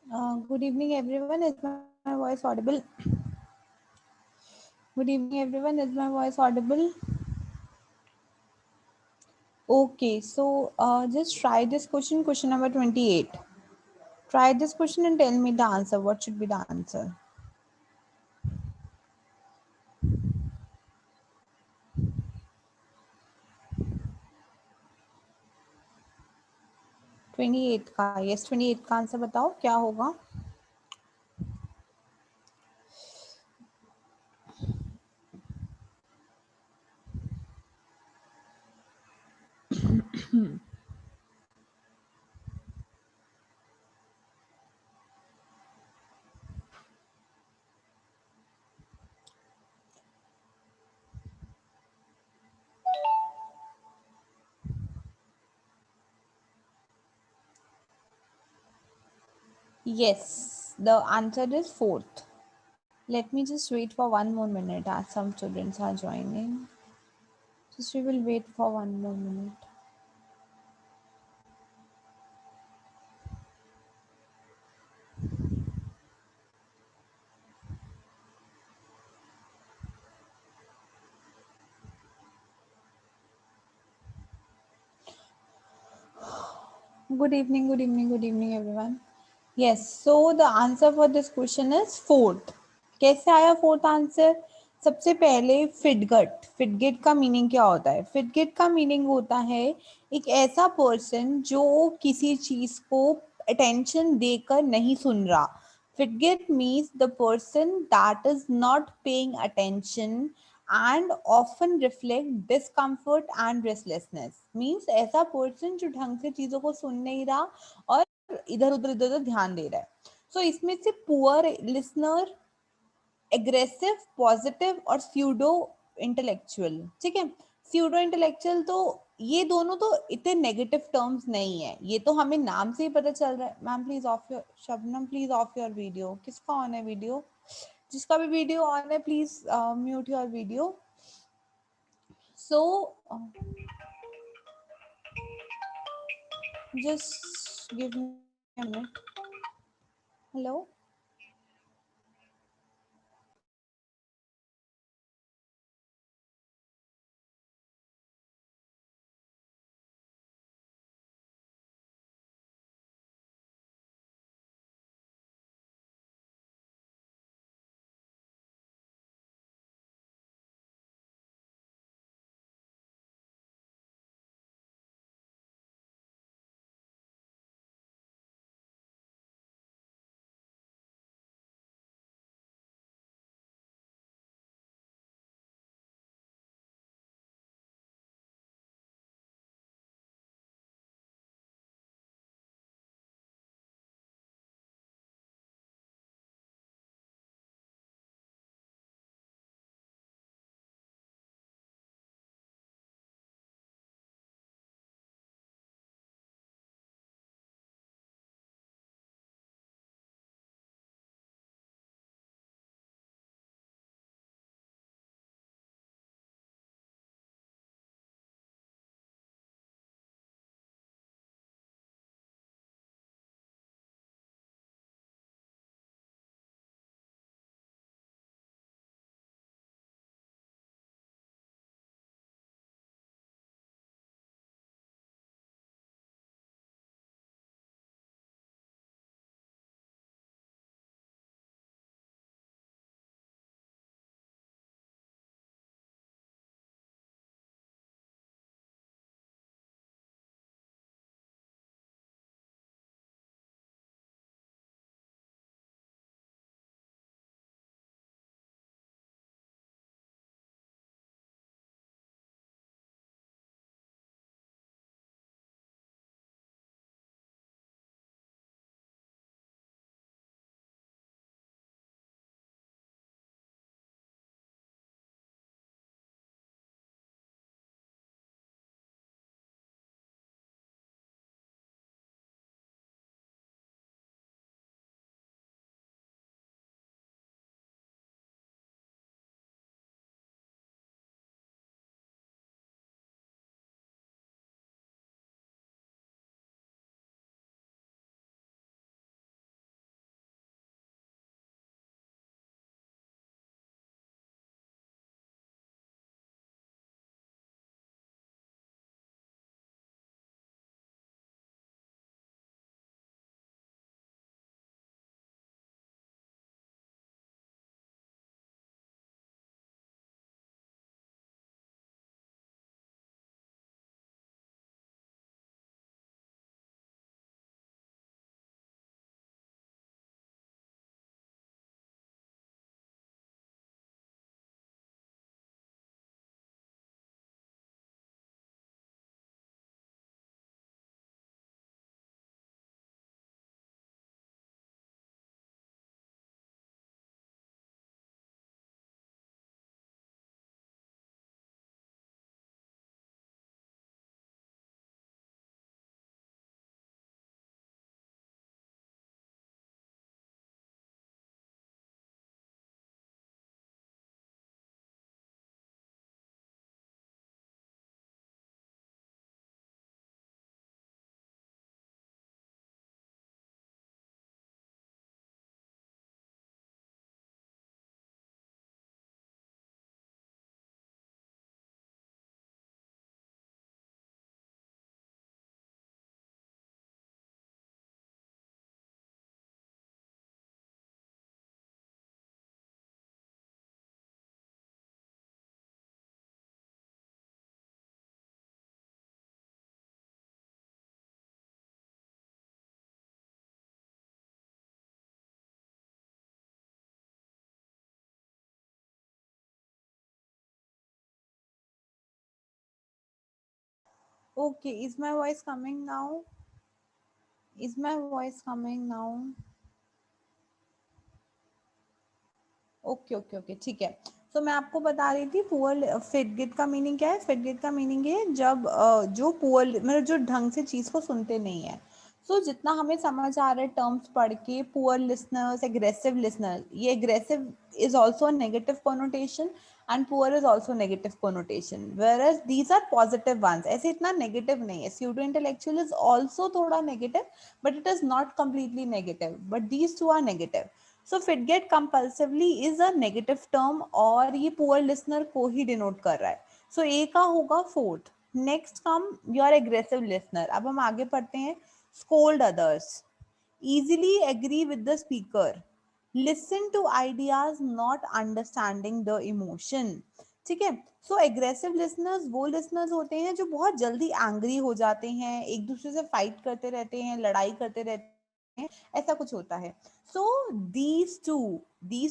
Good evening, everyone. Is my voice audible? Good evening, everyone. Is my voice audible? Okay, so just try this question number 28. Try this question and tell me the answer. What should be the answer? 28 का, yes, 28 का answer बताओ क्या होगा? Yes, the answer is fourth. Let me just wait for one more minute as some students are joining. Just we will wait for one more minute. Good evening, everyone. Yes, so the answer for this question is fourth. कैसे आया fourth answer? सबसे पहले फिटगेट का meaning क्या होता है? फिटगेट का meaning होता है एक ऐसा पर्सन जो किसी चीज को अटेंशन देकर नहीं सुन रहा. Fidget means the person that is not paying attention and often reflect discomfort and restlessness. Means ऐसा पर्सन जो ढंग से चीजों को सुन नहीं रहा और इधर उधर ध्यान दे रहा है. सो इसमें से पुअर लिसनर, एग्रेसिव, पॉजिटिव और स्यूडो इंटेलेक्चुअल. ठीक है, स्यूडो इंटेलेक्चुअल तो ये दोनों तो इतने नेगेटिव टर्म्स नहीं है, ये तो हमें नाम से ही पता चल रहा है. Ma'am please of your, Shabnam please of your video. किसका ऑन है वीडियो? जिसका भी वीडियो ऑन है please mute your video. So just give me a minute. Hello. Okay, is my voice coming now? Is my voice coming now? Okay okay okay, ठीक है। तो मैं आपको बता रही थी पुअर फिटगिट का मीनिंग क्या है। फिटगिट का मीनिंग है जब जो पुअर मतलब जो ढंग से चीज को सुनते नहीं है। सो जितना हमें समझ आ रहा है टर्म्स पढ़ के, पुअर लिसनर्स, एग्रेसिव लिसनर, ये aggressive is also negative connotation and poor is also negative connotation, where these are positive ones. ऐसे इतना नेगेटिव नहीं है। स्यूडो इंटेलेक्चुअल इज ऑल्सो थोड़ा negative, but it is not completely negative, but these two are negative. So fidget compulsively is a negative term और ये poor listener को ही denote कर रहा है। सो ए का होगा fourth. Next come your aggressive listener. अब हम आगे पढ़ते हैं। Scold others, easily agree with the speaker, listen to ideas not understanding the emotion। ठीक है। सो एग्रेसिव लिसनर्स वो लिसनर्स होते हैं जो बहुत जल्दी एंग्री हो जाते हैं, एक दूसरे से फाइट करते रहते हैं, लड़ाई करते रहते हैं, ऐसा कुछ होता है। सो these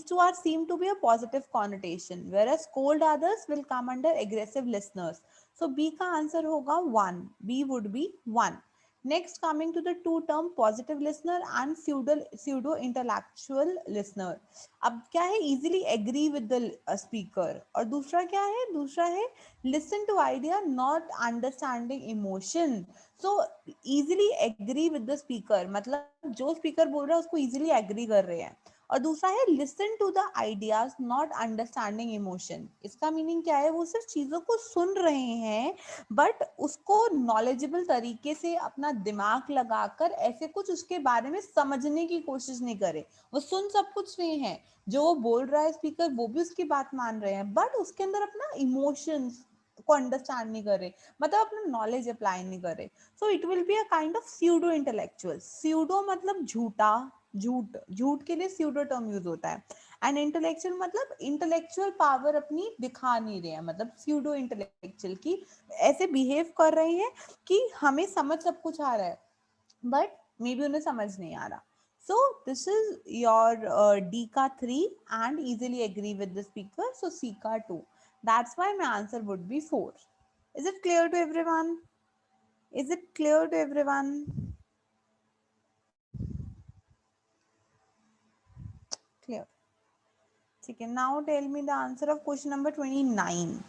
two are seem to be a positive connotation, whereas cold others will come under aggressive listeners। so B का आंसर होगा 1, B would be 1। Next, coming to the two term positive listener and pseudo intellectual listener। अब क्या है, easily agree with the speaker, और दूसरा क्या है, दूसरा है listen to idea not understanding emotion। so easily agree with the speaker मतलब जो speaker बोल रहा है उसको easily agree कर रहे हैं, और दूसरा है listen to the ideas not understanding emotion. इसका मीनिंग क्या है, वो सिर्फ चीजों को सुन रहे हैं बट उसको नॉलेजेबल तरीके से अपना दिमाग लगाकर ऐसे कुछ उसके बारे में समझने की कोशिश नहीं करे। वो सुन सब कुछ रहे हैं, जो वो बोल रहा है स्पीकर वो भी उसकी बात मान रहे हैं, बट उसके अंदर अपना इमोशंस को अंडरस्टैंड नहीं कर रहे, मतलब अपना नॉलेज अप्लाई नहीं कर रहे। So it will be a kind of pseudo intellectual. Pseudo मतलब झूठा, झूठ, झूठ के लिए स्यूडो टर्म यूज होता है। एंड इंटेलेक्चुअल मतलब इंटेलेक्चुअल पावर अपनी दिखा नहीं रहे हैं, मतलब स्यूडो इंटेलेक्चुअल की ऐसे बिहेव कर रहे हैं कि हमें समझ सब कुछ आ रहा है बट मे बी उन्हें समझ नहीं आ रहा। So this is your D का 3 and easily agree with the speaker. So C का 2। That's why my answer would be 4। Is it clear to everyone? Is it clear to everyone? Clear, ठीक है। Now tell me the answer of question number 29।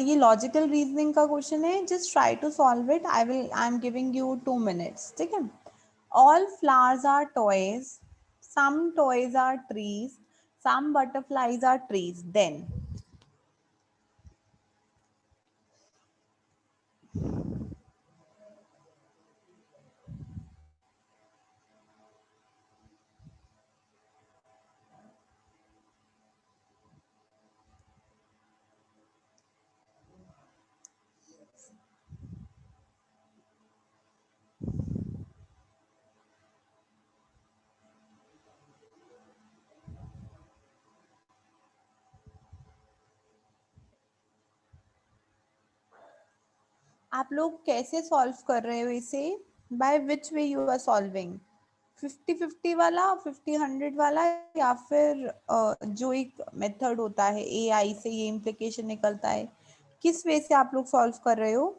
ये logical reasoning का question है, just try to solve it. I am giving you 2 minutes, ठीक है। All flowers are toys, some toys are trees, some butterflies are trees, then. आप लोग कैसे solve कर रहे हो इसे? By which way you are solving? 50-50 वाला, 50-100 वाला, या फिर जो एक मेथड होता है एआई से ये इम्प्लीकेशन निकलता है, किस वे से आप लोग सॉल्व कर रहे हो?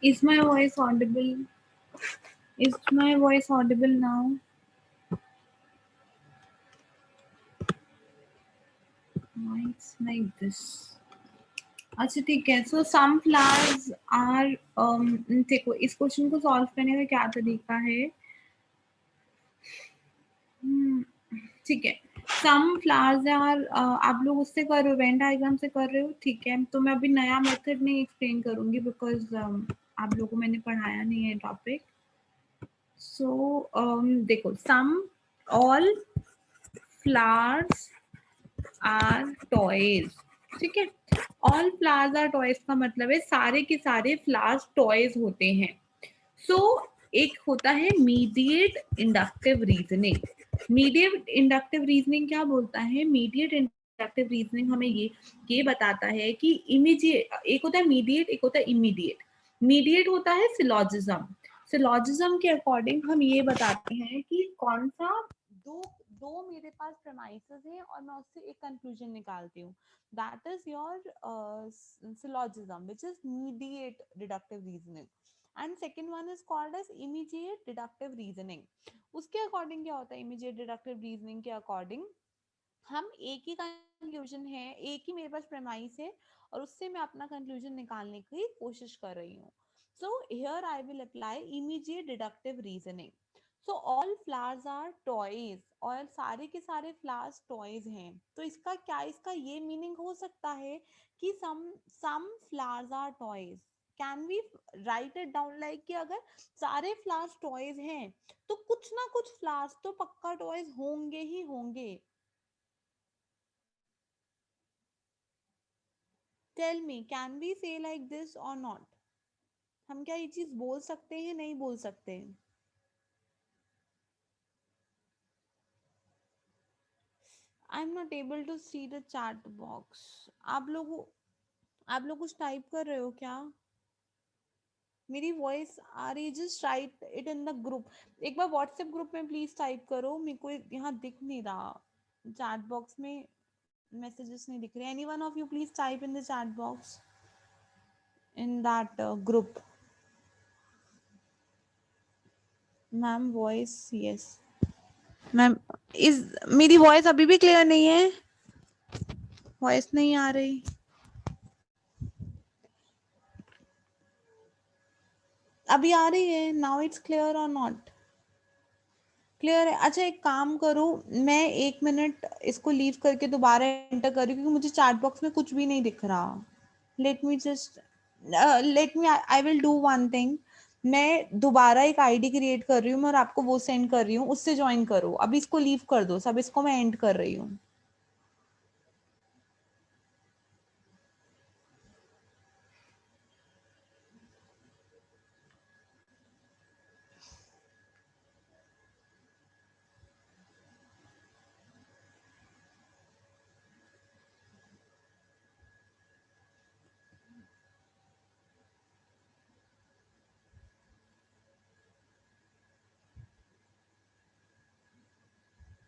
Is my voice audible? Is my voice audible now? Why it's like this? अच्छा ठीक है. So some flowers are देखो इस क्वेश्चन को सॉल्व करने का क्या तरीका है. ठीक है. सम फ्लावर्स आर आप लोग उससे कर रहे हो, वेन डायग्राम से कर रहे हो. ठीक है, तो मैं अभी नया मेथड नहीं एक्सप्लेन करूंगी बिकॉज आप लोगों को मैंने पढ़ाया नहीं है टॉपिक. सो देखो, some all flowers are toys. ठीक है, ऑल फ्लावर्स आर टॉयज का मतलब है सारे के सारे फ्लावर्स टॉयज होते हैं. सो एक होता है mediate inductive reasoning. Mediate inductive reasoning क्या बोलता है? मीडिएट इंडक्टिव रीजनिंग हमें ये बताता है कि इमीडिएट, एक होता है मीडिएट, एक होता है इमीडिएट. मीडिएट होता है सिलॉजिज्म. सिलॉजिज्म के अकॉर्डिंग हम ये बताते हैं कि कौन सा दो दो मेरे पास प्रेमाइसेस हैं और मैं उससे एक कंक्लूजन निकालती हूँ. That is your syllogism which is mediate deductive reasoning. And second one is called as immediate deductive reasoning. उसके अकॉर्डिंग क्या होता है? इमीडिएट डिडक्टिव रीजनिंग के अकॉर्डिंग हम एक ही कंक्लूजन है, एक ही मेरे पास प्रेमाइस है और उससे मैं अपना कंक्लूजन निकालने की कोशिश कर रही हूँ. So here I will apply immediate deductive reasoning. So all flowers are toys, और सारे के सारे फ्लावर्स टॉयज हैं. तो इसका क्या, इसका ये मीनिंग हो सकता है कि some flowers are toys. Can we write it down like कि अगर सारे फ्लावर्स टॉयज हैं तो कुछ ना कुछ फ्लावर्स तो पक्का टॉयज होंगे ही होंगे. टेल मी, कैन वी से लाइक दिस और नॉट? हम क्या ये चीज बोल सकते हैं? नहीं बोल सकते? I am not able to see the chat box. आप लोग कुछ टाइप कर रहे हो क्या? मेरी वॉइस आ रही है? Just right it in the group. एक बार व्हाट्सएप ग्रुप में प्लीज टाइप करो. मेरे को यहाँ दिख नहीं रहा चैट बॉक्स में, मैसेजेस नहीं दिख रहे. Any one of you please type in the chat box in that group. Ma'am voice, yes ma'am. Is मेरी वॉइस अभी भी क्लियर नहीं है? वॉइस नहीं आ रही? अभी आ रही है? नाउ इट्स क्लियर और नॉट? क्लियर है. अच्छा एक काम करो, मैं 1 मिनट इसको लीव करके दोबारा एंटर कर रही हूँ क्योंकि मुझे चैट बॉक्स में कुछ भी नहीं दिख रहा. Let me just let me I will do one thing. मैं दोबारा एक आईडी क्रिएट कर रही हूँ और आपको वो सेंड कर रही हूँ, उससे ज्वाइन करो. अभी इसको लीव कर दो सब, इसको मैं एंड कर रही हूँ.